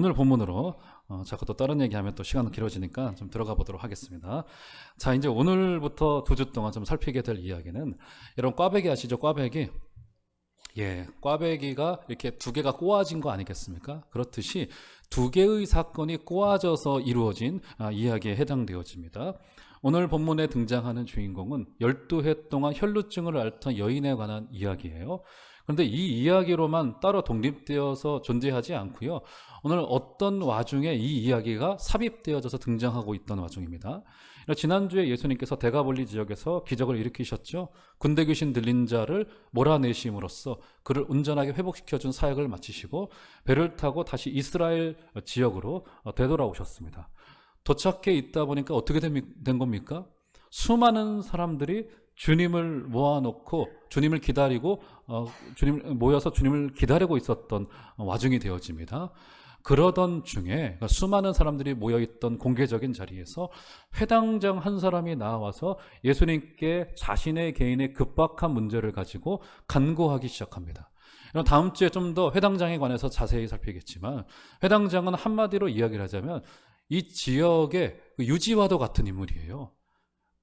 오늘 본문으로 자꾸 또 다른 얘기하면 또 시간은 길어지니까 좀 들어가 보도록 하겠습니다. 자, 이제 오늘부터 2주 동안 좀 살피게 될 이야기는, 여러분 꽈배기 아시죠? 꽈배기. 예, 꽈배기가 이렇게 두 개가 꼬아진 거 아니겠습니까? 그렇듯이 두 개의 사건이 꼬아져서 이루어진 이야기에 해당되어집니다. 오늘 본문에 등장하는 주인공은 12해 동안 혈루증을 앓던 여인에 관한 이야기예요. 그런데 이 이야기로만 따로 독립되어서 존재하지 않고요. 오늘 어떤 와중에 이 이야기가 삽입되어져서 등장하고 있던 와중입니다. 지난주에 예수님께서 데가볼리 지역에서 기적을 일으키셨죠. 군대 귀신 들린 자를 몰아내심으로써 그를 온전하게 회복시켜준 사역을 마치시고 배를 타고 다시 이스라엘 지역으로 되돌아오셨습니다. 도착해 있다 보니까 어떻게 된 겁니까? 수많은 사람들이 주님을 모아놓고 주님을 기다리고 모여서 주님을 기다리고 있었던 와중이 되어집니다. 그러던 중에 수많은 사람들이 모여있던 공개적인 자리에서 회당장 한 사람이 나와서 예수님께 자신의 개인의 급박한 문제를 가지고 간구하기 시작합니다. 다음 주에 좀 더 회당장에 관해서 자세히 살피겠지만, 회당장은 한마디로 이야기를 하자면 이 지역의 유지와도 같은 인물이에요.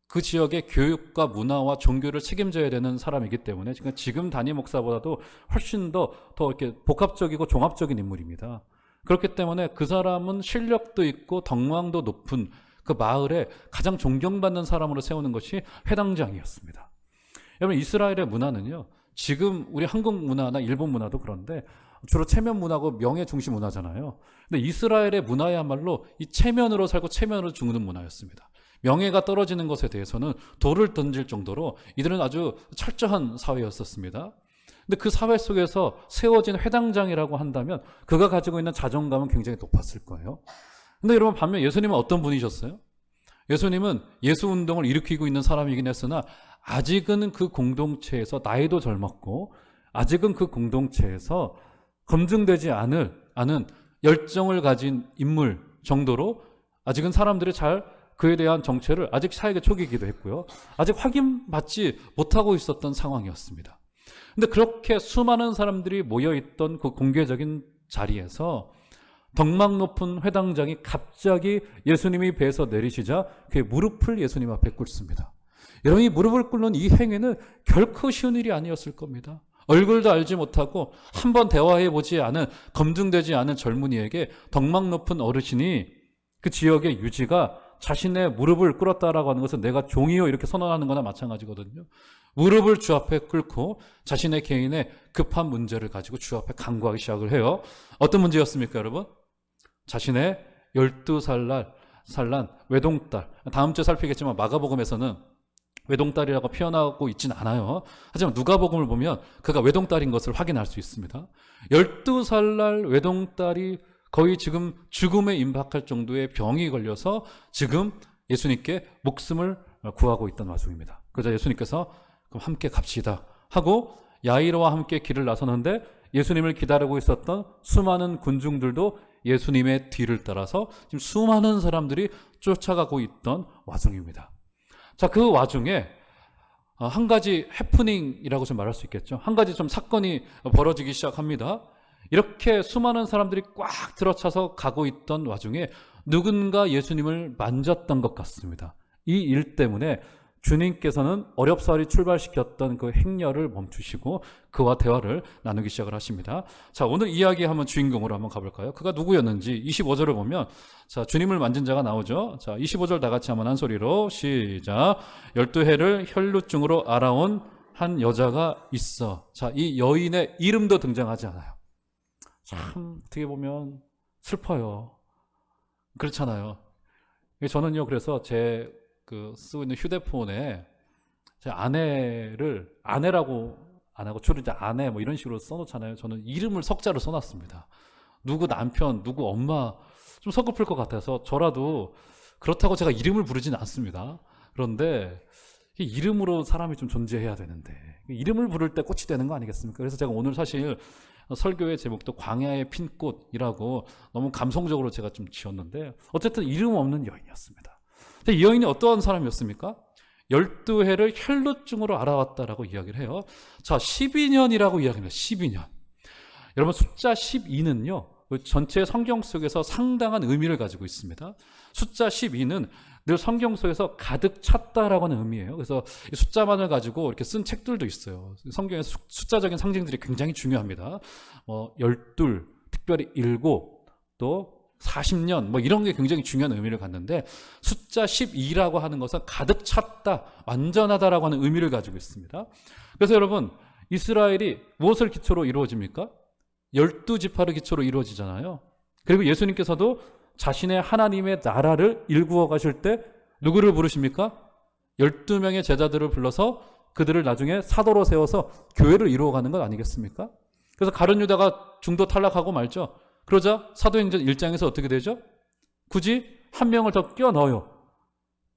그 지역의 교육과 문화와 종교를 책임져야 되는 사람이기 때문에 지금 담임 목사보다도 훨씬 더 이렇게 복합적이고 종합적인 인물입니다. 그렇기 때문에 그 사람은 실력도 있고 덕망도 높은 그 마을에 가장 존경받는 사람으로 세우는 것이 회당장이었습니다. 여러분, 이스라엘의 문화는요, 지금 우리 한국 문화나 일본 문화도 그런데 주로 체면 문화고 명예 중심 문화잖아요. 근데 이스라엘의 문화야말로 이 체면으로 살고 체면으로 죽는 문화였습니다. 명예가 떨어지는 것에 대해서는 돌을 던질 정도로 이들은 아주 철저한 사회였었습니다. 근데 그 사회 속에서 세워진 회당장이라고 한다면 그가 가지고 있는 자존감은 굉장히 높았을 거예요. 근데 여러분, 반면 예수님은 어떤 분이셨어요? 예수님은 예수 운동을 일으키고 있는 사람이긴 했으나 아직은 그 공동체에서 나이도 젊었고 아직은 그 공동체에서 검증되지 않은 열정을 가진 인물 정도로 아직은 사람들이 잘 그에 대한 정체를 아직 사역의 초기이기도 했고요. 아직 확인받지 못하고 있었던 상황이었습니다. 근데 그렇게 수많은 사람들이 모여있던 그 공개적인 자리에서 덕망 높은 회당장이 갑자기 예수님이 배에서 내리시자 그의 무릎을 예수님 앞에 꿇습니다. 여러분, 이 무릎을 꿇는 이 행위는 결코 쉬운 일이 아니었을 겁니다. 얼굴도 알지 못하고 한번 대화해보지 않은, 검증되지 않은 젊은이에게 덕망 높은 어르신이 그 지역의 유지가 자신의 무릎을 꿇었다라고 하는 것은 내가 종이요 이렇게 선언하는 거나 마찬가지거든요. 무릎을 주 앞에 꿇고 자신의 개인의 급한 문제를 가지고 주 앞에 간구하기 시작을 해요. 어떤 문제였습니까, 여러분? 자신의 12살 난 외동딸. 다음 주에 살피겠지만 마가복음에서는 외동딸이라고 표현하고 있진 않아요. 하지만 누가복음을 보면 그가 외동딸인 것을 확인할 수 있습니다. 12살 날 외동딸이 거의 지금 죽음에 임박할 정도의 병이 걸려서 지금 예수님께 목숨을 구하고 있던 와중입니다. 그러자 예수님께서 그럼 함께 갑시다 하고 야이로와 함께 길을 나서는데 예수님을 기다리고 있었던 수많은 군중들도 예수님의 뒤를 따라서 지금 수많은 사람들이 쫓아가고 있던 와중입니다. 자, 그 와중에 한 가지 해프닝이라고 좀 말할 수 있겠죠. 한 가지 좀 사건이 벌어지기 시작합니다. 이렇게 수많은 사람들이 꽉 들어차서 가고 있던 와중에 누군가 예수님을 만졌던 것 같습니다. 이 일 때문에 주님께서는 어렵사리 출발시켰던 그 행렬을 멈추시고 그와 대화를 나누기 시작을 하십니다. 자, 오늘 이야기 한번 주인공으로 한번 가볼까요? 그가 누구였는지 25절을 보면, 자, 주님을 만진 자가 나오죠. 자, 25절 다 같이 한번 한 소리로 시작. 12해를 혈루증으로 앓아온 한 여자가 있어. 자, 이 여인의 이름도 등장하지 않아요. 참 어떻게 보면 슬퍼요. 그렇잖아요. 저는요, 그래서 제 쓰고 있는 휴대폰에 제 아내라고 안 하고 주로 이제 아내 뭐 이런 식으로 써놓잖아요. 저는 이름을 석자로 써놨습니다. 누구 남편, 누구 엄마 좀 서글플 것 같아서 저라도 그렇다고 제가 이름을 부르지는 않습니다. 그런데 이름으로 사람이 좀 존재해야 되는데 이름을 부를 때 꽃이 되는 거 아니겠습니까? 그래서 제가 오늘 사실 설교의 제목도 광야의 핀꽃이라고 너무 감성적으로 제가 좀 지었는데 어쨌든 이름 없는 여인이었습니다. 이 여인이 어떠한 사람이었습니까? 12해를 혈루증으로 알아왔다라고 이야기를 해요. 자, 12년이라고 이야기합니다. 12년. 여러분, 숫자 12는요, 전체 성경 속에서 상당한 의미를 가지고 있습니다. 숫자 12는 늘 성경 속에서 가득 찼다라고 하는 의미예요. 그래서 이 숫자만을 가지고 이렇게 쓴 책들도 있어요. 성경에서 숫자적인 상징들이 굉장히 중요합니다. 12, 특별히 7, 또 40년 이런 게 굉장히 중요한 의미를 갖는데 숫자 12라고 하는 것은 가득 찼다, 완전하다라고 하는 의미를 가지고 있습니다. 그래서 여러분, 이스라엘이 무엇을 기초로 이루어집니까? 12지파를 기초로 이루어지잖아요. 그리고 예수님께서도 자신의 하나님의 나라를 일구어 가실 때 누구를 부르십니까? 12명의 제자들을 불러서 그들을 나중에 사도로 세워서 교회를 이루어가는 것 아니겠습니까? 그래서 가룟 유다가 중도 탈락하고 말죠. 그러자 사도행전 1장에서 어떻게 되죠? 굳이 한 명을 더 끼워 넣어요.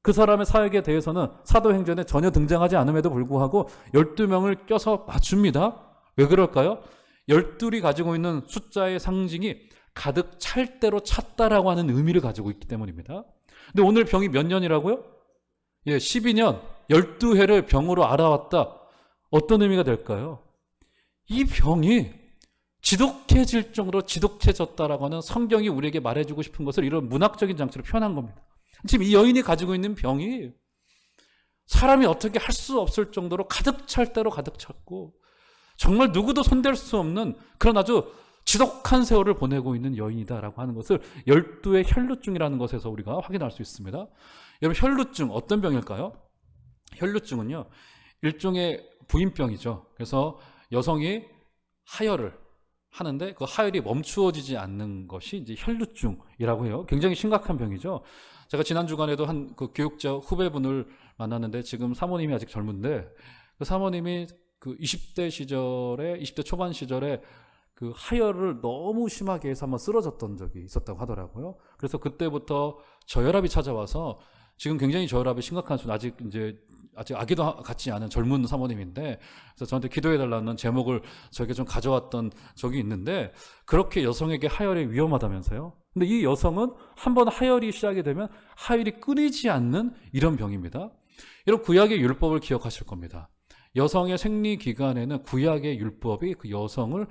그 사람의 사역에 대해서는 사도행전에 전혀 등장하지 않음에도 불구하고 12명을 껴서 맞춥니다. 왜 그럴까요? 12이 가지고 있는 숫자의 상징이 가득 찰 대로 찼다라고 하는 의미를 가지고 있기 때문입니다. 근데 오늘 병이 몇 년이라고요? 12년, 12회를 병으로 알아왔다. 어떤 의미가 될까요? 이 병이 지독해질 정도로 지독해졌다라고 하는 성경이 우리에게 말해주고 싶은 것을 이런 문학적인 장치로 표현한 겁니다. 지금 이 여인이 가지고 있는 병이 사람이 어떻게 할 수 없을 정도로 가득 찰 대로 가득 찼고 정말 누구도 손댈 수 없는 그런 아주 지독한 세월을 보내고 있는 여인이다라고 하는 것을 12의 혈루증이라는 것에서 우리가 확인할 수 있습니다. 여러분, 혈루증 어떤 병일까요? 혈루증은요, 일종의 부인병이죠. 그래서 여성이 하혈을 하는데 그 하혈이 멈추어지지 않는 것이 이제 혈루증이라고 해요. 굉장히 심각한 병이죠. 제가 지난 주간에도 한 그 교육자 후배분을 만났는데 지금 사모님이 아직 젊은데 그 사모님이 그 20대 초반 시절에 그 하혈을 너무 심하게 해서 한번 쓰러졌던 적이 있었다고 하더라고요. 그래서 그때부터 저혈압이 찾아와서 지금 굉장히 저혈압이 심각한 수준, 아직 아기도 같지 않은 젊은 사모님인데, 그래서 저한테 기도해달라는 제목을 저에게 좀 가져왔던 적이 있는데, 그렇게 여성에게 하혈이 위험하다면서요. 근데 이 여성은 한번 하혈이 시작이 되면 하혈이 끊이지 않는 이런 병입니다. 이런 구약의 율법을 기억하실 겁니다. 여성의 생리 기간에는 구약의 율법이 그 여성을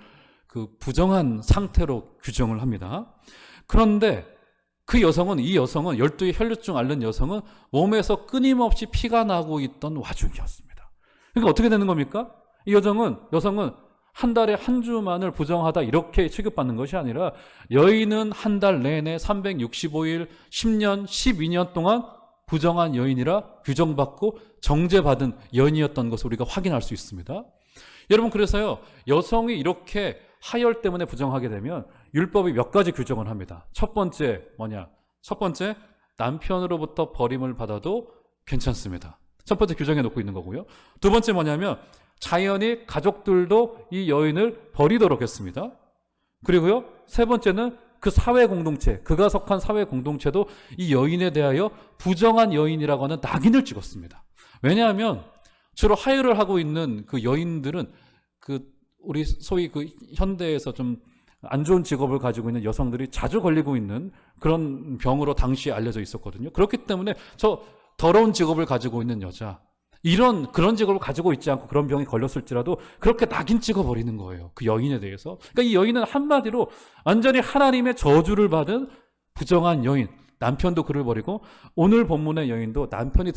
그 부정한 상태로 규정을 합니다. 그런데 이 여성은 12의 혈루증 앓는 여성은 몸에서 끊임없이 피가 나고 있던 와중이었습니다. 그러니까 어떻게 되는 겁니까? 이 여성은 한 달에 한 주만을 부정하다 이렇게 취급받는 것이 아니라 여인은 한 달 내내 365일 10년, 12년 동안 부정한 여인이라 규정받고 정죄받은 여인이었던 것을 우리가 확인할 수 있습니다. 여러분, 그래서요, 여성이 이렇게 하혈 때문에 부정하게 되면 율법이 몇 가지 규정을 합니다. 첫 번째 뭐냐? 첫 번째, 남편으로부터 버림을 받아도 괜찮습니다. 첫 번째 규정해 놓고 있는 거고요. 두 번째 뭐냐면 자연히 가족들도 이 여인을 버리도록 했습니다. 그리고요, 세 번째는 그 사회 공동체, 그가 속한 사회 공동체도 이 여인에 대하여 부정한 여인이라고 하는 낙인을 찍었습니다. 왜냐하면 주로 하혈을 하고 있는 그 여인들은 우리 소위 그 현대에서 좀 안 좋은 직업을 가지고 있는 여성들이 자주 걸리고 있는 그런 병으로 당시에 알려져 있었거든요. 그렇기 때문에 저 더러운 직업을 가지고 있는 여자, 그런 직업을 가지고 있지 않고 그런 병이 걸렸을지라도 그렇게 낙인 찍어버리는 거예요. 그 여인에 대해서. 그러니까 이 여인은 한마디로 완전히 하나님의 저주를 받은 부정한 여인, 남편도 그를 버리고 오늘 본문의 여인도 남편이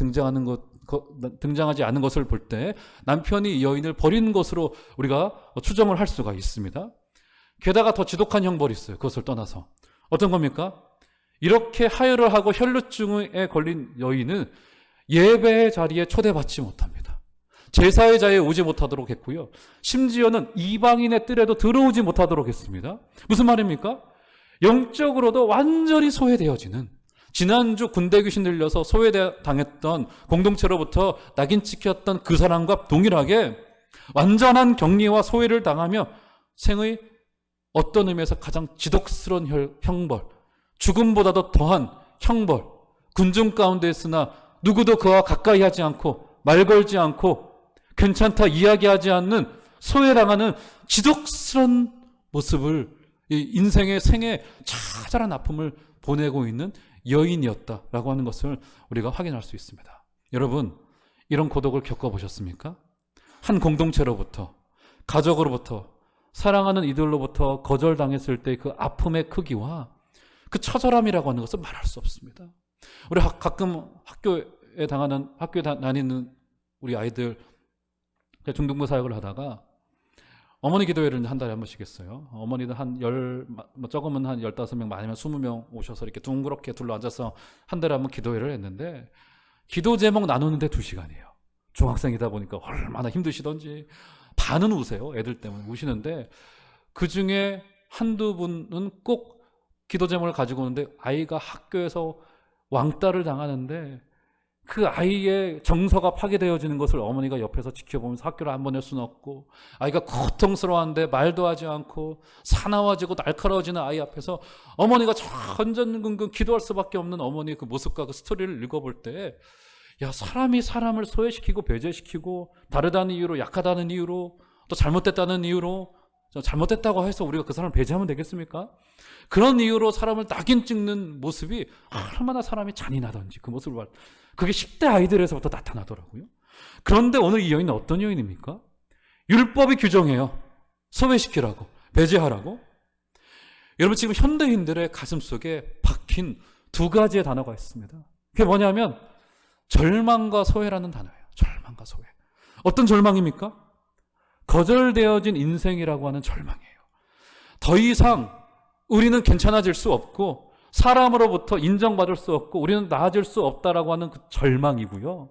등장하지 않은 것을 볼 때 남편이 이 여인을 버린 것으로 우리가 추정을 할 수가 있습니다. 게다가 더 지독한 형벌이 있어요. 그것을 떠나서. 어떤 겁니까? 이렇게 하혈을 하고 혈루증에 걸린 여인은 예배의 자리에 초대받지 못합니다. 제사의 자리에 오지 못하도록 했고요. 심지어는 이방인의 뜰에도 들어오지 못하도록 했습니다. 무슨 말입니까? 영적으로도 완전히 소외되어지는, 지난주 군대 귀신 들려서 소외당했던 공동체로부터 낙인 찍혔던 그 사람과 동일하게 완전한 격리와 소외를 당하며 생의 어떤 의미에서 가장 지독스러운 형벌, 죽음보다도 더한 형벌, 군중 가운데 있으나 누구도 그와 가까이 하지 않고 말 걸지 않고 괜찮다 이야기하지 않는 소외당하는 지독스러운 모습을, 인생의 생애 처절한 아픔을 보내고 있는 여인이었다라고 하는 것을 우리가 확인할 수 있습니다. 여러분, 이런 고독을 겪어보셨습니까? 한 공동체로부터, 가족으로부터, 사랑하는 이들로부터 거절당했을 때 그 아픔의 크기와 그 처절함이라고 하는 것을 말할 수 없습니다. 우리 가끔 학교에 다니는 우리 아이들 중등부 사역을 하다가 어머니 기도회를 한 달에 한 번씩 했어요. 어머니들 적으면 한 15명, 많으면 20명 오셔서 이렇게 둥그렇게 둘러 앉아서 한 달에 한 번 기도회를 했는데, 기도 제목 나누는데 2시간이에요. 중학생이다 보니까 얼마나 힘드시던지 반은 우세요. 애들 때문에 우시는데, 그 중에 한두 분은 꼭 기도 제목을 가지고 오는데, 아이가 학교에서 왕따를 당하는데 그 아이의 정서가 파괴되어지는 것을 어머니가 옆에서 지켜보면서 학교를 안 보낼 수는 없고, 아이가 고통스러워하는데 말도 하지 않고 사나워지고 날카로워지는 아이 앞에서 어머니가 전전긍긍 기도할 수밖에 없는 어머니의 그 모습과 그 스토리를 읽어볼 때, 야, 사람이 사람을 소외시키고 배제시키고 다르다는 이유로, 약하다는 이유로, 또 잘못됐다는 이유로, 잘못됐다고 해서 우리가 그 사람을 배제하면 되겠습니까? 그런 이유로 사람을 낙인 찍는 모습이 얼마나 사람이 잔인하던지 그 모습을 봐. 그게 10대 아이들에서부터 나타나더라고요. 그런데 오늘 이 여인은 어떤 여인입니까? 율법이 규정해요. 소외시키라고, 배제하라고. 여러분, 지금 현대인들의 가슴 속에 박힌 2가지의 단어가 있습니다. 그게 뭐냐면 절망과 소외라는 단어예요. 절망과 소외. 어떤 절망입니까? 거절되어진 인생이라고 하는 절망이에요. 더 이상 우리는 괜찮아질 수 없고 사람으로부터 인정받을 수 없고 우리는 나아질 수 없다라고 하는 그 절망이고요.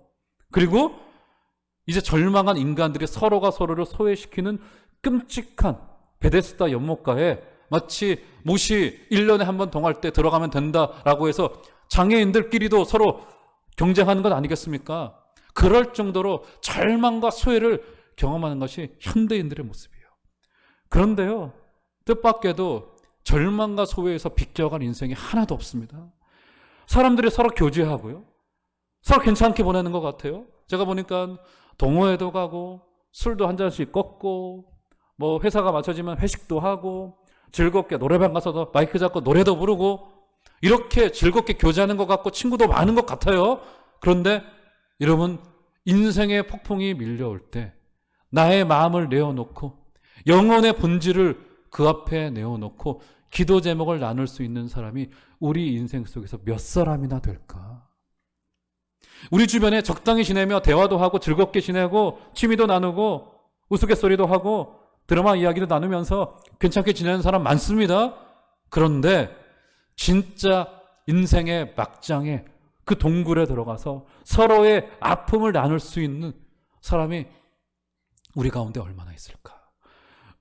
그리고 이제 절망한 인간들이 서로가 서로를 소외시키는 끔찍한 베데스다 연못가에 마치 못이 1년에 한 번 동할 때 들어가면 된다라고 해서 장애인들끼리도 서로 경쟁하는 것 아니겠습니까? 그럴 정도로 절망과 소외를 경험하는 것이 현대인들의 모습이에요. 그런데요, 뜻밖에도 절망과 소외에서 비껴간 인생이 하나도 없습니다. 사람들이 서로 교제하고요, 서로 괜찮게 보내는 것 같아요. 제가 보니까 동호회도 가고 술도 한 잔씩 꺾고 뭐 회사가 맞춰지면 회식도 하고 즐겁게 노래방 가서도 마이크 잡고 노래도 부르고 이렇게 즐겁게 교제하는 것 같고 친구도 많은 것 같아요. 그런데 여러분, 인생의 폭풍이 밀려올 때 나의 마음을 내어놓고 영혼의 본질을 그 앞에 내어놓고 기도 제목을 나눌 수 있는 사람이 우리 인생 속에서 몇 사람이나 될까? 우리 주변에 적당히 지내며 대화도 하고 즐겁게 지내고 취미도 나누고 우스갯소리도 하고 드라마 이야기도 나누면서 괜찮게 지내는 사람 많습니다. 그런데 진짜 인생의 막장에 그 동굴에 들어가서 서로의 아픔을 나눌 수 있는 사람이 우리 가운데 얼마나 있을까?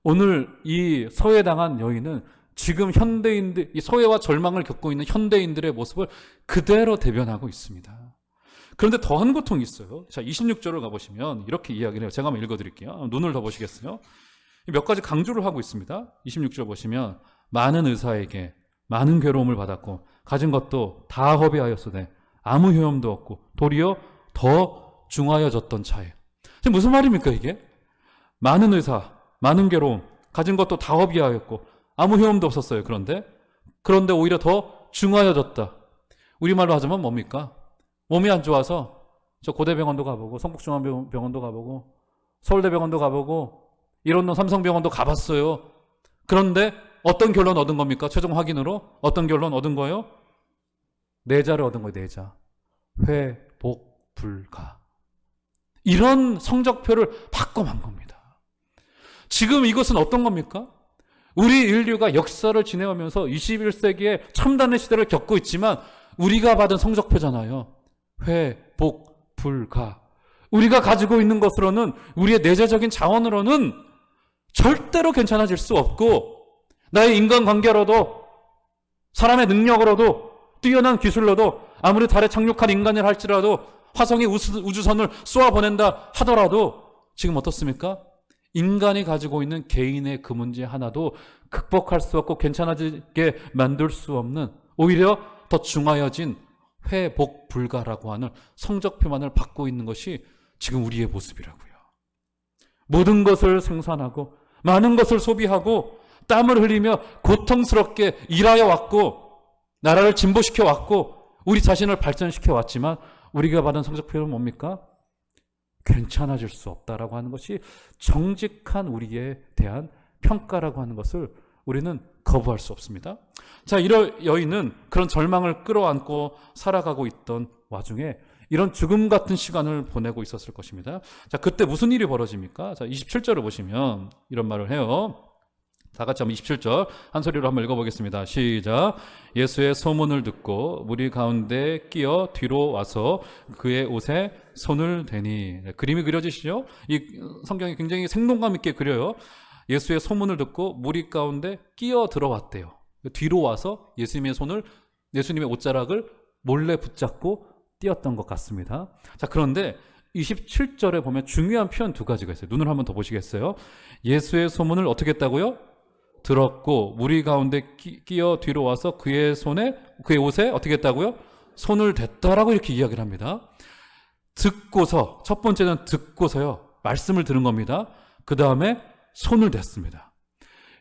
오늘 이 소외당한 여인은 지금 현대인들, 이 소외와 절망을 겪고 있는 현대인들의 모습을 그대로 대변하고 있습니다. 그런데 더한 고통이 있어요. 자, 26절을 가보시면 이렇게 이야기를 해요. 제가 한번 읽어드릴게요. 눈을 더 보시겠어요? 몇 가지 강조를 하고 있습니다. 26절 보시면 많은 의사에게 많은 괴로움을 받았고 가진 것도 다 허비하였으되 아무 효험도 없고 도리어 더 중하여졌던 차에. 지금 무슨 말입니까 이게? 많은 의사, 많은 괴로움, 가진 것도 다 허비하였고 아무 효험도 없었어요. 그런데 오히려 더 중하여졌다. 우리말로 하자면 뭡니까? 몸이 안 좋아서 저 고대병원도 가보고 성북중앙병원도 가보고 서울대병원도 가보고 이런놈 삼성병원도 가봤어요. 그런데 어떤 결론 얻은 겁니까? 최종 확인으로 어떤 결론 얻은 거예요? 4자를 얻은 거예요. 4자. 회복 불가. 이런 성적표를 받고만 겁니다. 지금 이것은 어떤 겁니까? 우리 인류가 역사를 지내오면서 21세기의 첨단의 시대를 겪고 있지만 우리가 받은 성적표잖아요. 회복 불가. 우리가 가지고 있는 것으로는, 우리의 내재적인 자원으로는 절대로 괜찮아질 수 없고, 나의 인간관계로도 사람의 능력으로도 뛰어난 기술로도 아무리 달에 착륙한 인간을 할지라도 화성에 우주선을 쏘아보낸다 하더라도 지금 어떻습니까? 인간이 가지고 있는 개인의 그 문제 하나도 극복할 수 없고 괜찮아지게 만들 수 없는, 오히려 더 중하여진 회복 불가라고 하는 성적표만을 받고 있는 것이 지금 우리의 모습이라고요. 모든 것을 생산하고 많은 것을 소비하고 땀을 흘리며 고통스럽게 일하여 왔고 나라를 진보시켜 왔고 우리 자신을 발전시켜 왔지만 우리가 받은 성적표는 뭡니까? 괜찮아질 수 없다라고 하는 것이 정직한 우리에 대한 평가라고 하는 것을 우리는 거부할 수 없습니다. 자, 이런 여인은 그런 절망을 끌어안고 살아가고 있던 와중에 이런 죽음 같은 시간을 보내고 있었을 것입니다. 자, 그때 무슨 일이 벌어집니까? 자, 27절을 보시면 이런 말을 해요. 다 같이 한번 27절 한 소리로 한번 읽어보겠습니다. 시작. 예수의 소문을 듣고 무리 가운데 끼어 뒤로 와서 그의 옷에 손을 대니. 네, 그림이 그려지시죠? 이 성경이 굉장히 생동감 있게 그려요. 예수의 소문을 듣고 무리 가운데 끼어 들어왔대요. 뒤로 와서 예수님의 옷자락을 몰래 붙잡고 뛰었던 것 같습니다. 자, 그런데 27절에 보면 중요한 표현 두 가지가 있어요. 눈을 한번 더 보시겠어요? 예수의 소문을 어떻게 했다고요? 들었고 무리 가운데 끼어 뒤로 와서 그의 옷에 어떻게 했다고요? 손을 댔다라고 이렇게 이야기를 합니다. 듣고서, 첫 번째는 듣고서요, 말씀을 들은 겁니다. 그 다음에 손을 댔습니다.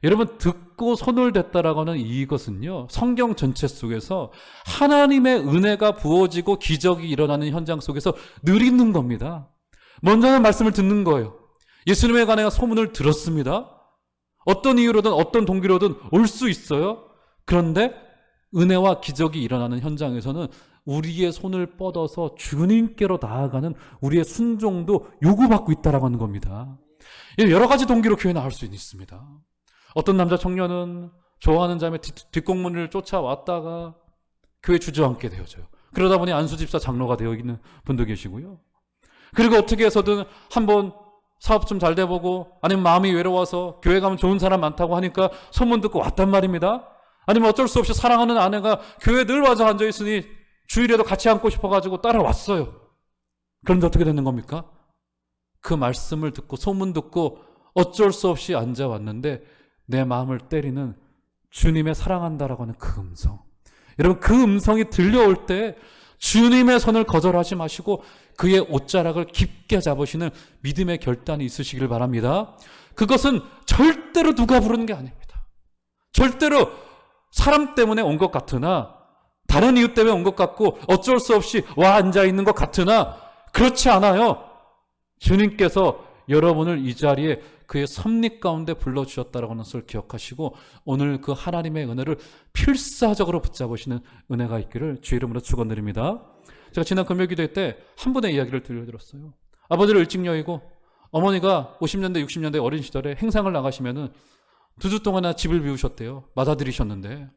여러분, 듣고 손을 댔다라고 하는 이것은요, 성경 전체 속에서 하나님의 은혜가 부어지고 기적이 일어나는 현장 속에서 늘 있는 겁니다. 먼저는 말씀을 듣는 거예요. 예수님에 관해 소문을 들었습니다. 어떤 이유로든 어떤 동기로든 올 수 있어요. 그런데 은혜와 기적이 일어나는 현장에서는 우리의 손을 뻗어서 주님께로 나아가는 우리의 순종도 요구받고 있다라고 하는 겁니다. 여러 가지 동기로 교회 나올 수 있습니다. 어떤 남자 청년은 좋아하는 자매 뒷공문을 쫓아왔다가 교회 주저앉게 되어져요. 그러다 보니 안수집사 장로가 되어 있는 분도 계시고요. 그리고 어떻게 해서든 한번 사업 좀 잘 돼보고, 아니면 마음이 외로워서 교회 가면 좋은 사람 많다고 하니까 소문 듣고 왔단 말입니다. 아니면 어쩔 수 없이 사랑하는 아내가 교회에 늘 와서 앉아있으니 주일에도 같이 앉고 싶어가지고 따라왔어요. 그런데 어떻게 되는 겁니까? 그 말씀을 듣고 소문 듣고 어쩔 수 없이 앉아왔는데 내 마음을 때리는 주님의 사랑한다라고 하는 그 음성. 여러분, 그 음성이 들려올 때 주님의 손을 거절하지 마시고 그의 옷자락을 깊게 잡으시는 믿음의 결단이 있으시기를 바랍니다. 그것은 절대로 누가 부르는 게 아닙니다. 절대로 사람 때문에 온 것 같으나, 다른 이유 때문에 온 것 같고 어쩔 수 없이 와 앉아있는 것 같으나 그렇지 않아요. 주님께서 여러분을 이 자리에 그의 섭리 가운데 불러주셨다라고 하는 것을 기억하시고 오늘 그 하나님의 은혜를 필사적으로 붙잡으시는 은혜가 있기를 주 이름으로 축원드립니다. 제가 지난 금요기도 때 한 분의 이야기를 들려드렸어요. 아버지를 일찍 여의고 어머니가 50년대 60년대 어린 시절에 행상을 나가시면은 2주 동안이나 집을 비우셨대요. 맞아들이셨는데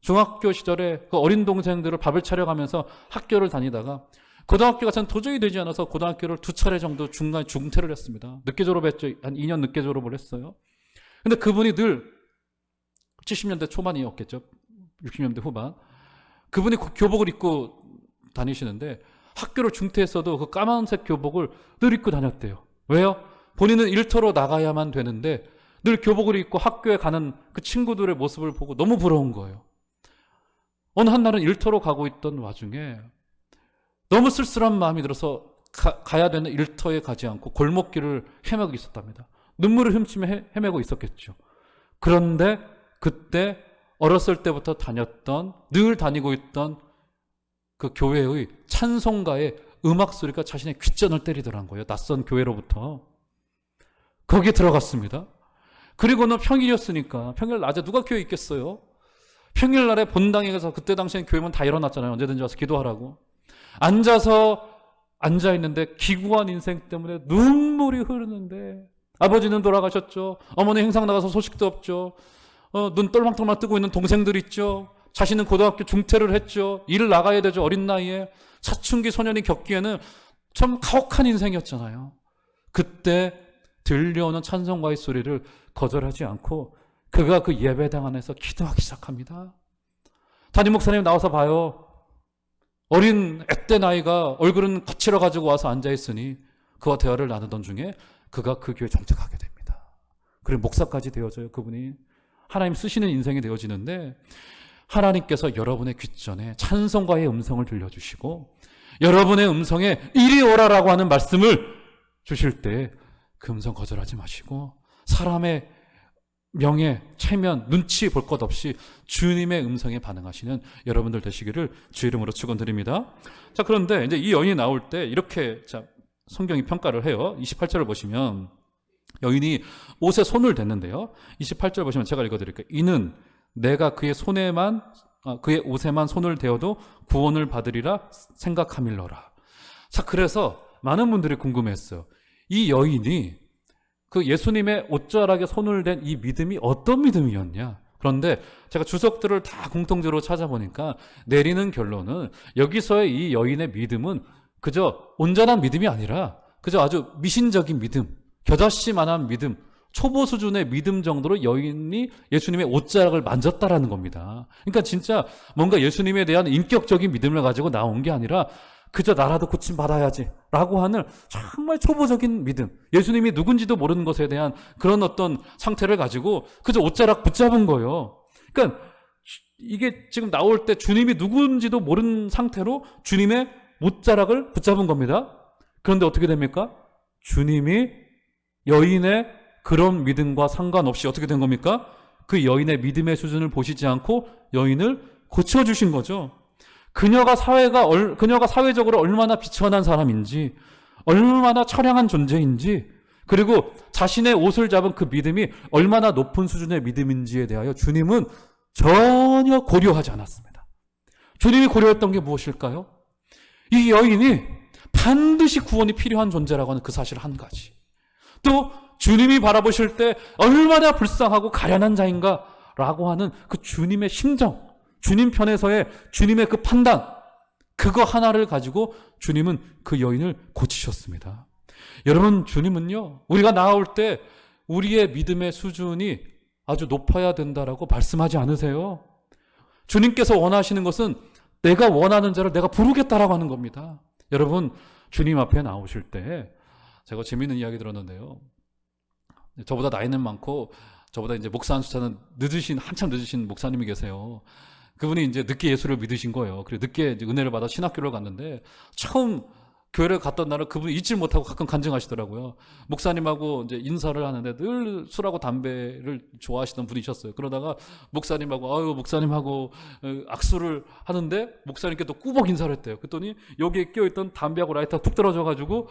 중학교 시절에 그 어린 동생들을 밥을 차려가면서 학교를 다니다가 고등학교 가서는 도저히 되지 않아서 고등학교를 2차례 정도 중간에 중퇴를 했습니다. 늦게 졸업했죠. 한 2년 늦게 졸업을 했어요. 근데 그분이 늘 70년대 초반이었겠죠. 60년대 후반. 그분이 교복을 입고 다니시는데 학교를 중퇴했어도 그 까만색 교복을 늘 입고 다녔대요. 왜요? 본인은 일터로 나가야만 되는데 늘 교복을 입고 학교에 가는 그 친구들의 모습을 보고 너무 부러운 거예요. 어느 한 날은 일터로 가고 있던 와중에 너무 쓸쓸한 마음이 들어서 가야 되는 일터에 가지 않고 골목길을 헤매고 있었답니다. 눈물을 훔치며 헤매고 있었겠죠. 그런데 그때 어렸을 때부터 늘 다니고 있던 그 교회의 찬송가의 음악 소리가 자신의 귓전을 때리더란 거예요. 낯선 교회로부터. 거기에 들어갔습니다. 그리고는 평일이었으니까, 평일 낮에 누가 교회에 있겠어요? 평일날에 본당에 가서, 그때 당시엔 교회문 다 열어놨잖아요. 언제든지 와서 기도하라고. 앉아있는데 기구한 인생 때문에 눈물이 흐르는데, 아버지는 돌아가셨죠. 어머니 행상 나가서 소식도 없죠. 눈 똘망똘망 뜨고 있는 동생들 있죠. 자신은 고등학교 중퇴를 했죠. 일을 나가야 되죠. 어린 나이에. 사춘기 소년이 겪기에는 참 가혹한 인생이었잖아요. 그때 들려오는 찬송가의 소리를 거절하지 않고 그가 그 예배당 안에서 기도하기 시작합니다. 담임 목사님 나와서 봐요. 어린 앳된 아이가 얼굴은 거칠어 가지고 와서 앉아있으니 그와 대화를 나누던 중에 그가 그 교회에 정착하게 됩니다. 그리고 목사까지 되어져요. 그분이 하나님 쓰시는 인생이 되어지는데, 하나님께서 여러분의 귓전에 찬송가의 음성을 들려주시고 여러분의 음성에 이리 오라라고 하는 말씀을 주실 때 그 음성 거절하지 마시고 사람의 명예, 체면, 눈치 볼 것 없이 주님의 음성에 반응하시는 여러분들 되시기를 주 이름으로 축원드립니다. 자, 그런데 이제 이 여인이 나올 때 이렇게 성경이 평가를 해요. 28절을 보시면 여인이 옷에 손을 댔는데요. 28절 보시면 제가 읽어드릴게요. 이는 내가 그의 옷에만 손을 대어도 구원을 받으리라 생각함일러라. 자, 그래서 많은 분들이 궁금했어요. 이 여인이 그 예수님의 옷자락에 손을 댄 이 믿음이 어떤 믿음이었냐? 그런데 제가 주석들을 다 공통적으로 찾아보니까 내리는 결론은 여기서의 이 여인의 믿음은 그저 온전한 믿음이 아니라 그저 아주 미신적인 믿음, 겨자씨만한 믿음, 초보 수준의 믿음 정도로 여인이 예수님의 옷자락을 만졌다라는 겁니다. 그러니까 진짜 뭔가 예수님에 대한 인격적인 믿음을 가지고 나온 게 아니라 그저 나라도 고침받아야지 라고 하는 정말 초보적인 믿음, 예수님이 누군지도 모르는 것에 대한 그런 어떤 상태를 가지고 그저 옷자락 붙잡은 거예요. 그러니까 이게 지금 나올 때 주님이 누군지도 모르는 상태로 주님의 옷자락을 붙잡은 겁니다. 그런데 어떻게 됩니까? 주님이 여인의 그런 믿음과 상관없이 어떻게 된 겁니까? 그 여인의 믿음의 수준을 보시지 않고 여인을 고쳐주신 거죠. 그녀가 사회적으로 얼마나 비천한 사람인지, 얼마나 처량한 존재인지, 그리고 자신의 옷을 잡은 그 믿음이 얼마나 높은 수준의 믿음인지에 대하여 주님은 전혀 고려하지 않았습니다. 주님이 고려했던 게 무엇일까요? 이 여인이 반드시 구원이 필요한 존재라고 하는 그 사실 한 가지. 또 주님이 바라보실 때 얼마나 불쌍하고 가련한 자인가라고 하는 그 주님의 심정, 주님 편에서의 주님의 그 판단, 그거 하나를 가지고 주님은 그 여인을 고치셨습니다. 여러분, 주님은요, 우리가 나아올 때 우리의 믿음의 수준이 아주 높아야 된다라고 말씀하지 않으세요. 주님께서 원하시는 것은 내가 원하는 자를 내가 부르겠다라고 하는 겁니다. 여러분, 주님 앞에 나오실 때 제가 재미있는 이야기 들었는데요. 저보다 나이는 많고 저보다 이제 목사 한 숫자는 한참 늦으신 목사님이 계세요. 그분이 이제 늦게 예수를 믿으신 거예요. 그리고 늦게 이제 은혜를 받아 신학교를 갔는데 처음 교회를 갔던 날은 그분이 잊지 못하고 가끔 간증하시더라고요. 목사님하고 이제 인사를 하는데 늘 술하고 담배를 좋아하시던 분이셨어요. 그러다가 목사님하고 악수를 하는데 목사님께 또 꾸벅 인사를 했대요. 그랬더니 여기에 끼어있던 담배하고 라이터가 툭 떨어져가지고,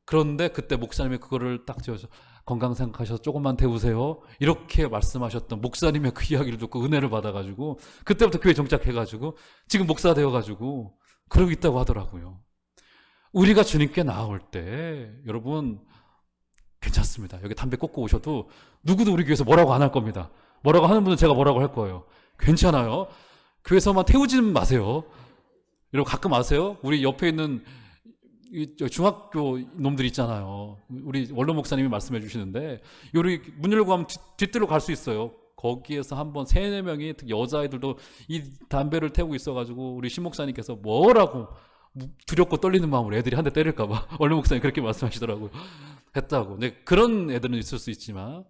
그런데 그때 목사님이 그거를 딱 지어서 건강 생각하셔서 조금만 데우세요, 이렇게 말씀하셨던 목사님의 그 이야기를 듣고 은혜를 받아가지고 그때부터 교회 정착해가지고 지금 목사 되어가지고 그러고 있다고 하더라고요. 우리가 주님께 나아올 때 여러분 괜찮습니다. 여기 담배 꽂고 오셔도 누구도 우리 교회에서 뭐라고 안 할 겁니다. 뭐라고 하는 분은 제가 뭐라고 할 거예요. 괜찮아요. 교회에서만 태우지는 마세요. 여러분 가끔 아세요? 우리 옆에 있는 중학교 놈들 있잖아요. 우리 원로 목사님이 말씀해 주시는데 우리 문 열고 가면 뒷뜰로 갈 수 있어요. 거기에서 한번 3-4명이 특히 여자아이들도 이 담배를 태우고 있어가지고 우리 신 목사님께서 뭐라고 두렵고 떨리는 마음으로 애들이 한 대 때릴까봐 원로 목사님 그렇게 말씀하시더라고요. 했다고. 네, 그런 애들은 있을 수 있지만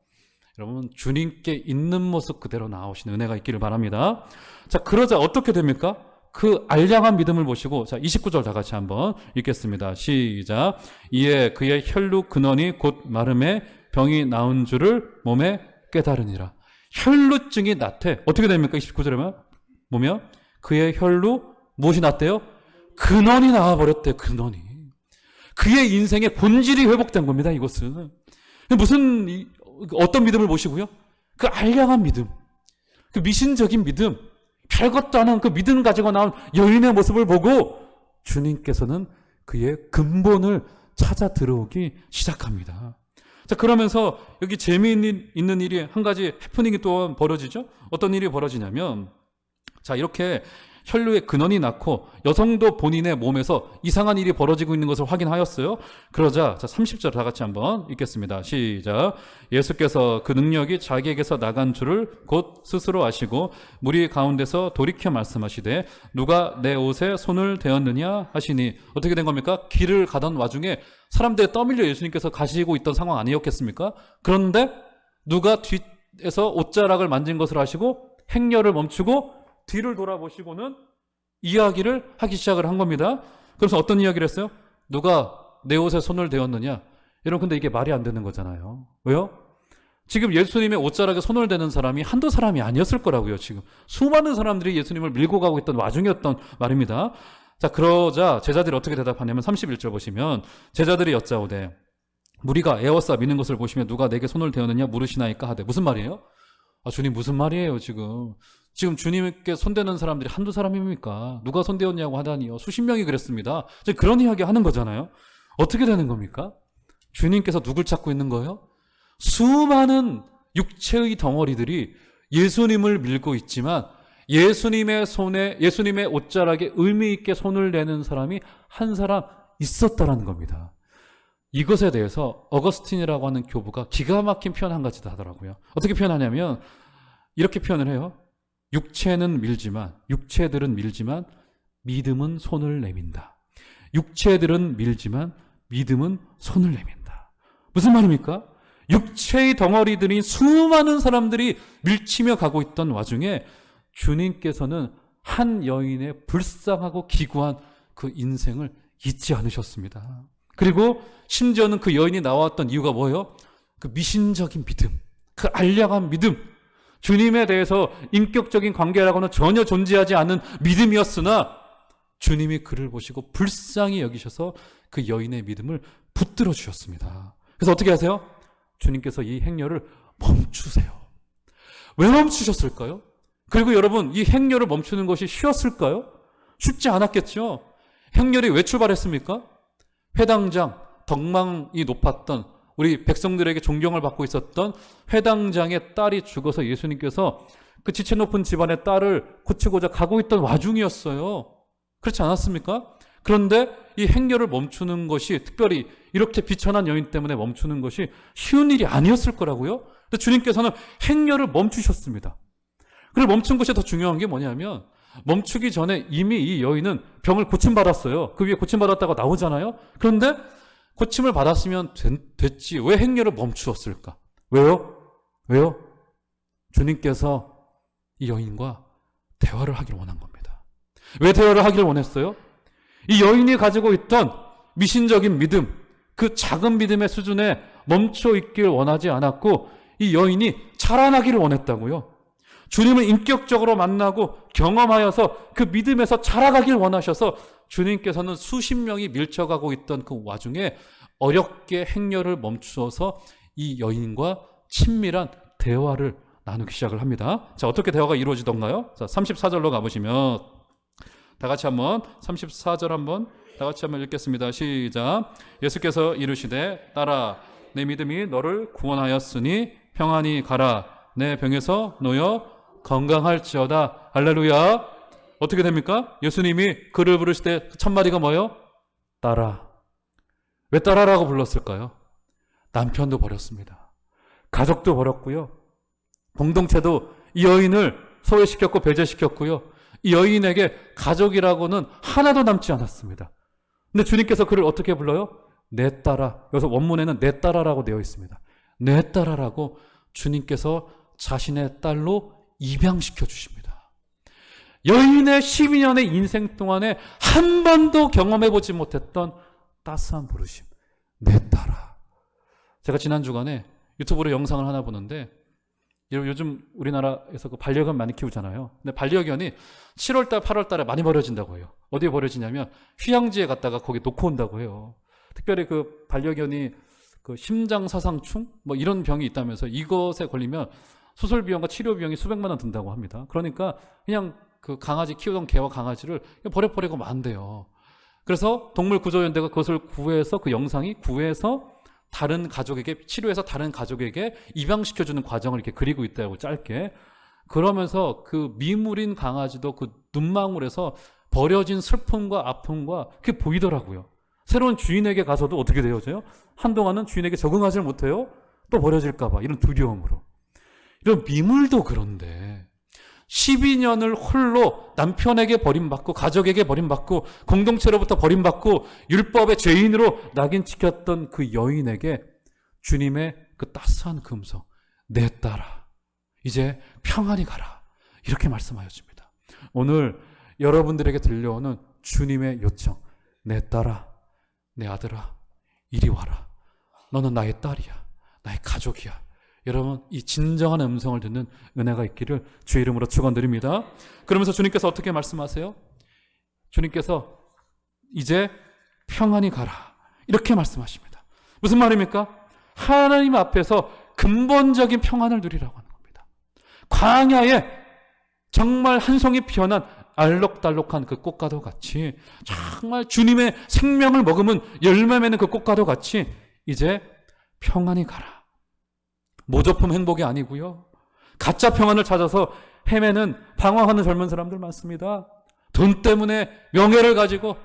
여러분 주님께 있는 모습 그대로 나오시는 은혜가 있기를 바랍니다. 자, 그러자 어떻게 됩니까? 그 알량한 믿음을 보시고, 자 29절 다 같이 한번 읽겠습니다. 시작. 이에 그의 혈루 근원이 곧 마름에 병이 나은 줄을 몸에 깨달으니라. 혈루증이 났대. 어떻게 됩니까? 29절에 보면 그의 혈루 무엇이 났대요? 근원이 나와버렸대요. 근원이. 그의 인생의 본질이 회복된 겁니다. 이것은 어떤 믿음을 보시고요? 그 알량한 믿음, 그 미신적인 믿음, 별것도 않은 그 믿음 가지고 나온 여인의 모습을 보고 주님께서는 그의 근본을 찾아 들어오기 시작합니다. 자, 그러면서 여기 재미있는 일이 한 가지 해프닝이 또 벌어지죠. 어떤 일이 벌어지냐면, 자, 이렇게 혈루의 근원이 났고 여성도 본인의 몸에서 이상한 일이 벌어지고 있는 것을 확인하였어요. 그러자 자 30절 다 같이 한번 읽겠습니다. 시작. 예수께서 그 능력이 자기에게서 나간 줄을 곧 스스로 아시고 무리 가운데서 돌이켜 말씀하시되 누가 내 옷에 손을 대었느냐 하시니. 어떻게 된 겁니까? 길을 가던 와중에 사람들에 떠밀려 예수님께서 가시고 있던 상황 아니었겠습니까? 그런데 누가 뒤에서 옷자락을 만진 것을 아시고 행렬을 멈추고 뒤를 돌아보시고는 이야기를 하기 시작을 한 겁니다. 그래서 어떤 이야기를 했어요? 누가 내 옷에 손을 대었느냐? 여러분, 근데 이게 말이 안 되는 거잖아요. 왜요? 지금 예수님의 옷자락에 손을 대는 사람이 한두 사람이 아니었을 거라고요. 지금 수많은 사람들이 예수님을 밀고 가고 있던 와중이었던 말입니다. 자, 그러자 제자들이 어떻게 대답하냐면 31절 보시면 제자들이 여짜오되 무리가 에워싸 미는 것을 보시며 누가 내게 손을 대었느냐 물으시나이까 하되. 무슨 말이에요? 주님 무슨 말이에요 지금? 지금 주님께 손대는 사람들이 한두 사람입니까? 누가 손대었냐고 하다니요. 수십 명이 그랬습니다. 그런 이야기 하는 거잖아요. 어떻게 되는 겁니까? 주님께서 누굴 찾고 있는 거예요? 수많은 육체의 덩어리들이 예수님을 밀고 있지만 예수님의 손에, 예수님의 옷자락에 의미 있게 손을 대는 사람이 한 사람 있었다라는 겁니다. 이것에 대해서 어거스틴이라고 하는 교부가 기가 막힌 표현 한 가지 하더라고요. 어떻게 표현하냐면 이렇게 표현을 해요. 육체들은 밀지만 믿음은 손을 내민다. 육체들은 밀지만 믿음은 손을 내민다. 무슨 말입니까? 육체의 덩어리들이 수많은 사람들이 밀치며 가고 있던 와중에 주님께서는 한 여인의 불쌍하고 기구한 그 인생을 잊지 않으셨습니다. 그리고 심지어는 그 여인이 나왔던 이유가 뭐예요? 그 미신적인 믿음, 그 알량한 믿음, 주님에 대해서 인격적인 관계라고는 전혀 존재하지 않는 믿음이었으나 주님이 그를 보시고 불쌍히 여기셔서 그 여인의 믿음을 붙들어 주셨습니다. 그래서 어떻게 하세요? 주님께서 이 행렬을 멈추세요. 왜 멈추셨을까요? 그리고 여러분, 이 행렬을 멈추는 것이 쉬웠을까요? 쉽지 않았겠죠. 행렬이 왜 출발했습니까? 회당장, 덕망이 높았던 우리 백성들에게 존경을 받고 있었던 회당장의 딸이 죽어서 예수님께서 그 지체 높은 집안의 딸을 고치고자 가고 있던 와중이었어요. 그렇지 않았습니까? 그런데 이 행렬을 멈추는 것이, 특별히 이렇게 비천한 여인 때문에 멈추는 것이 쉬운 일이 아니었을 거라고요. 근데 주님께서는 행렬을 멈추셨습니다. 그리고 멈춘 것이 더 중요한 게 뭐냐면 멈추기 전에 이미 이 여인은 병을 고침받았어요. 그 위에 고침받았다고 나오잖아요. 그런데 고침을 받았으면 됐지. 왜 행렬을 멈추었을까? 왜요? 주님께서 이 여인과 대화를 하기를 원한 겁니다. 왜 대화를 하기를 원했어요? 이 여인이 가지고 있던 미신적인 믿음, 그 작은 믿음의 수준에 멈춰 있길 원하지 않았고 이 여인이 자라나기를 원했다고요. 주님을 인격적으로 만나고 경험하여서 그 믿음에서 자라가길 원하셔서 주님께서는 수십 명이 밀쳐가고 있던 그 와중에 어렵게 행렬을 멈추어서 이 여인과 친밀한 대화를 나누기 시작을 합니다. 자, 어떻게 대화가 이루어지던가요? 자, 34절로 가보시면 다 같이 한번 34절 한번 다 같이 한번 읽겠습니다. 시작. 예수께서 이르시되 딸아 내 믿음이 너를 구원하였으니 평안히 가라. 내 병에서 놓여 건강할지어다. 할렐루야. 어떻게 됩니까? 예수님이 그를 부르실 때 첫 마디가 뭐예요? 딸아. 왜 딸아라고 불렀을까요? 남편도 버렸습니다. 가족도 버렸고요. 공동체도 이 여인을 소외시켰고 배제시켰고요. 이 여인에게 가족이라고는 하나도 남지 않았습니다. 근데 주님께서 그를 어떻게 불러요? 내 딸아. 여기서 원문에는 내 딸아라고 되어 있습니다. 내 딸아라고 주님께서 자신의 딸로 입양시켜 주십니다. 여인의 12년의 인생 동안에 한 번도 경험해보지 못했던 따스한 부르심. 내 딸아. 제가 지난 주간에 유튜브로 영상을 하나 보는데 요즘 우리나라에서 그 반려견 많이 키우잖아요. 근데 반려견이 7월달, 8월달에 많이 버려진다고 해요. 어디에 버려지냐면 휴양지에 갔다가 거기 놓고 온다고 해요. 특별히 그 반려견이 그 심장사상충 뭐 이런 병이 있다면서 이것에 걸리면 수술 비용과 치료 비용이 수백만 원 든다고 합니다. 그러니까 그냥 그 강아지 키우던 개와 강아지를 버려버리고 만대요. 그래서 동물구조연대가 그것을 구해서 그 영상이 구해서 다른 가족에게 치료해서 다른 가족에게 입양시켜주는 과정을 이렇게 그리고 있다고 짧게. 그러면서 그 미물인 강아지도 그 눈망울에서 버려진 슬픔과 아픔과 그게 보이더라고요. 새로운 주인에게 가서도 어떻게 되어져요? 한동안은 주인에게 적응하지 못해요. 또 버려질까 봐 이런 두려움으로. 이런 미물도 그런데 12년을 홀로 남편에게 버림받고 가족에게 버림받고 공동체로부터 버림받고 율법의 죄인으로 낙인 찍혔던 그 여인에게 주님의 그 따스한 금성, 내 딸아 이제 평안히 가라 이렇게 말씀하였습니다. 오늘 여러분들에게 들려오는 주님의 요청, 내 딸아, 내 아들아 이리 와라. 너는 나의 딸이야. 나의 가족이야. 여러분 이 진정한 음성을 듣는 은혜가 있기를 주의 이름으로 축원드립니다. 그러면서 주님께서 어떻게 말씀하세요? 주님께서 이제 평안히 가라 이렇게 말씀하십니다. 무슨 말입니까? 하나님 앞에서 근본적인 평안을 누리라고 하는 겁니다. 광야에 정말 한 송이 피어난 알록달록한 그 꽃과도 같이, 정말 주님의 생명을 머금은 열매 맺는 그 꽃과도 같이 이제 평안히 가라. 모조품 행복이 아니고요, 가짜 평안을 찾아서 헤매는, 방황하는 젊은 사람들 많습니다. 돈 때문에 명예를 가지고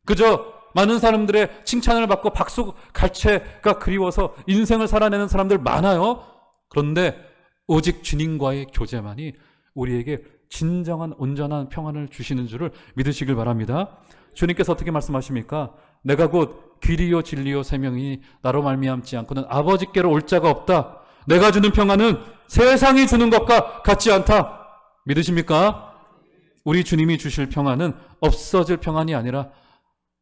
그저 많은 사람들의 칭찬을 받고 박수 갈채가 그리워서 인생을 살아내는 사람들 많아요. 그런데 오직 주님과의 교제만이 우리에게 진정한 온전한 평안을 주시는 줄을 믿으시길 바랍니다. 주님께서 어떻게 말씀하십니까? 내가 곧 길이요 진리요 생명이니 나로 말미암지 않고는 아버지께로 올 자가 없다. 내가 주는 평안은 세상이 주는 것과 같지 않다. 믿으십니까? 우리 주님이 주실 평안은 없어질 평안이 아니라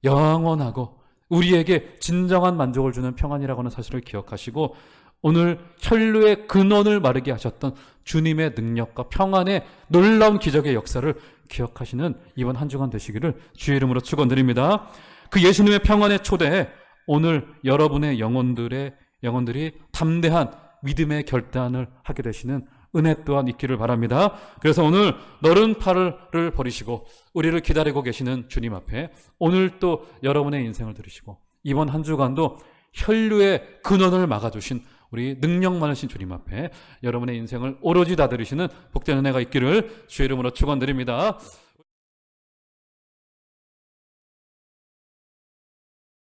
영원하고 우리에게 진정한 만족을 주는 평안이라고 하는 사실을 기억하시고, 오늘 혈류의 근원을 마르게 하셨던 주님의 능력과 평안의 놀라운 기적의 역사를 기억하시는 이번 한 주간 되시기를 주의 이름으로 축원드립니다. 그 예수님의 평안의 초대에 오늘 여러분의 영혼들이 담대한 믿음의 결단을 하게 되시는 은혜 또한 있기를 바랍니다. 그래서 오늘 너른 팔을 버리시고 우리를 기다리고 계시는 주님 앞에 오늘 또 여러분의 인생을 들으시고 이번 한 주간도 혈류의 근원을 막아주신 우리 능력 많으신 주님 앞에 여러분의 인생을 오로지 다 들으시는 복된 은혜가 있기를 주의 이름으로 축원드립니다.